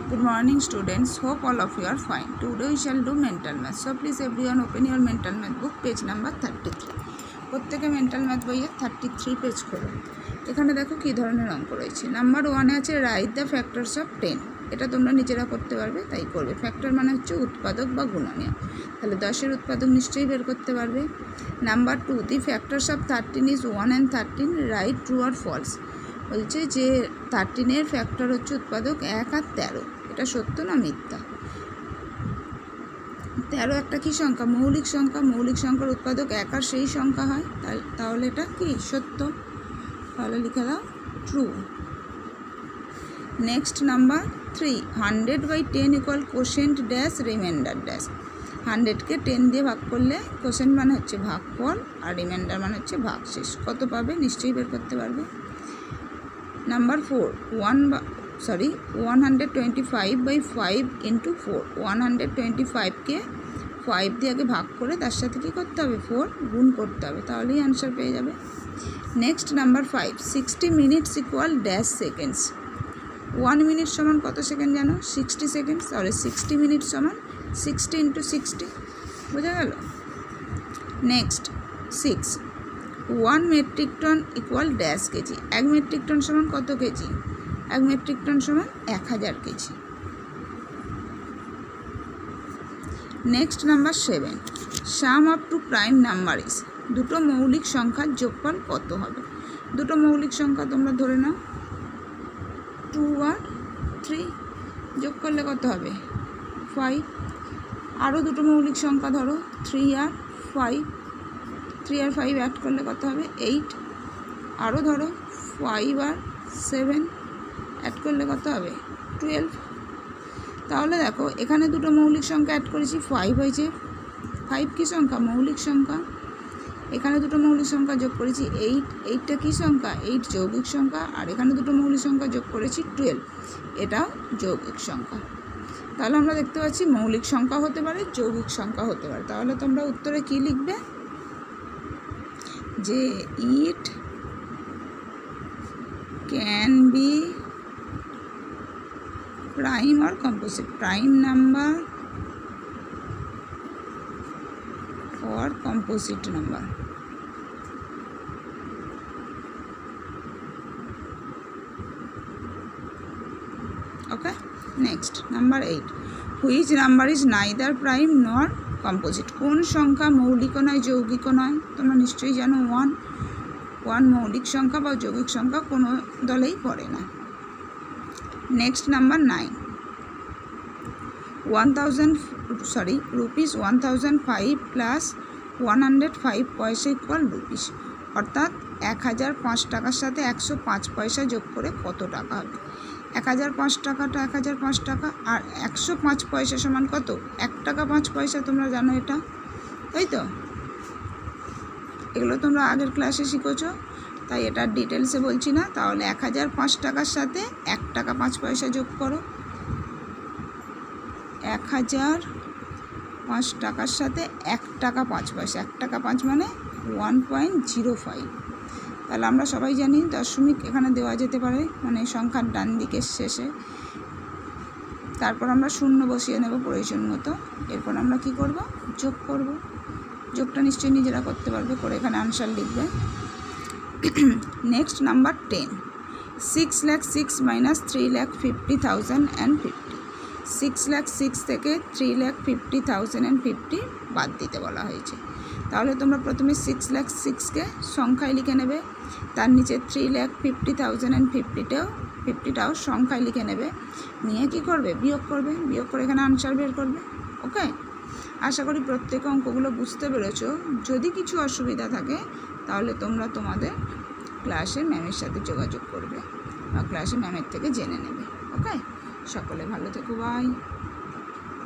Good morning students, hope all of you are fine. Today we shall do mental math. So please everyone open your mental math book, page number 33. প্রত্যেকে mental math বইয়ের 33 page খোলো। এখানে দেখো কী ধরনের অঙ্ক রয়েছে। Number 1 আছে write the factors of 10। এটা তোমরা নিজেরা করতে পারবে, তাই করবে। ফ্যাক্টর মানে হচ্ছে উৎপাদক বা গুণনীয়, তাহলে 10-এর উৎপাদক নিশ্চয়ই বের করতে পারবে। Number 2 the factors of 13 is 1 and 13, right true আর ফলস। বলছে যে 13-এর ফ্যাক্টর হচ্ছে উৎপাদক 1 আর 13, এটা সত্য না মিথ্যা। 13 একটা কী সংখ্যা? মৌলিক সংখ্যা। মৌলিক সংখ্যার উৎপাদক 1 আর সেই সংখ্যা হয়, তাহলে এটা কি সত্য, তাহলে লিখে দাও true. Next number 3, 100/10 equal quotient dash remainder dash. 100কে 10 দিয়ে ভাগ করলে কোশেন্ট মানে হচ্ছে ভাগফল আর রিমাইন্ডার মানে হচ্ছে ভাগশেষ। কত পাবে? নিশ্চয়ই বের করতে পারবে। Number 4, 125/5 into 4। 125কে 5 দিয়ে আগে ভাগ করে তার সাথে কী করতে হবে? 4 গুণ করতে হবে, তাহলেই আনসার পেয়ে যাবে। Next number 5, 60 minutes equal dash seconds. 1 minute সমান কত সেকেন্ড জানো? 60 সেকেন্ডস। তাহলে 60 মিনিট সমান 60 ইন্টু 60, বোঝা গেল? Next 6, 1 metric ton equal dash kg. 1 metric ton সমান কত কেজি? 1 মেট্রিক টন সমান 1000 kg. Next number 7, sum up to prime number is. দুটো মৌলিক সংখ্যার যোগফল কত হবে? দুটো মৌলিক সংখ্যা তোমরা ধরে নাও 2 আর 3, যোগ করলে কত হবে? 5। আরও দুটো মৌলিক সংখ্যা ধরো 3 আর 5, 3 আর 5 অ্যাড করলে কত হবে? 8। আরও ধরো 5 আর 7 অ্যাড করলে কত হবে? 12। তাহলে দেখো এখানে দুটো মৌলিক সংখ্যা অ্যাড করেছি, 5 হয়েছে। 5 কী সংখ্যা? মৌলিক সংখ্যা। এখানে দুটো মৌলিক সংখ্যা যোগ করেছি 8, 8টা কী সংখ্যা? 8 যৌগিক সংখ্যা। আর এখানে দুটো মৌলিক সংখ্যা যোগ করেছি 12, এটাও যৌগিক সংখ্যা। তাহলে আমরা দেখতে পাচ্ছি মৌলিক সংখ্যা হতে পারে, যৌগিক সংখ্যা হতে পারে। তাহলে তোমরা উত্তরে কী লিখবে? যে it can be prime or composite, prime number or composite number. Okay, next number 8, which number is neither prime nor composite? কোন সংখ্যা মৌলিকও নয় যৌগিকও নয়? তোমরা নিশ্চয়ই জানো 1 মৌলিক সংখ্যা বা যৌগিক সংখ্যা কোনো দলেই পড়ে না। নেক্সট নাম্বার 9, ₹1005 প্লাস 105 পয়সা ইকুয়াল রুপিস। অর্থাৎ 1005 টাকার সাথে 105 পয়সা যোগ করে কত টাকা হবে? 1005 টাকাটা 1005 টাকা, আর 105 পয়সা সমান কত? 1 টাকা 5 পয়সা। তোমরা জানো এটা, তাই তো? এগুলো তোমরা আগের ক্লাসে শিখেছো, তাই এটা ডিটেলসে বলছি না। তাহলে 1005 টাকার সাথে 1 টাকা 5 পয়সা যোগ করো। 1005 টাকার সাথে 1 টাকা 5 পয়সা, 1 টাকা 5 মানে 1.05। তাহলে আমরা সবাই জানি দশমিক এখানে দেওয়া যেতে পারে, মানে সংখ্যার ডান দিকের শেষে। তারপর আমরা শূন্য বসিয়ে নেব প্রয়োজন মতো। এরপর আমরা কি করব? যোগ করব। যোগটা নিশ্চয়ই নিজেরা করতে পারবে, করে এখানে আনসার লিখবে। Next number 10, 6,06,- 3,50,050। 6,06,000 থেকে 3,50,050 বাদ দিতে বলা হয়েছে। তাহলে তোমরা প্রথমে 6,06,000কে সংখ্যায় লিখে নেবে, তার নিচে 3,50,050টাও সংখ্যায় লিখে নেবে, নিয়ে কি করবে? বিয়োগ করবে। বিয়োগ করে এখানে আনসার বের করবে। ওকে, আশা করি প্রত্যেক অঙ্কগুলো বুঝতে পেরেছো। যদি কিছু অসুবিধা থাকে তাহলে তোমরা তোমাদের ক্লাসে ম্যামের সাথে যোগাযোগ করবে বা ক্লাসে ম্যামের থেকে জেনে নেবে। ওকে, সকলে ভালো থেকো, বাই।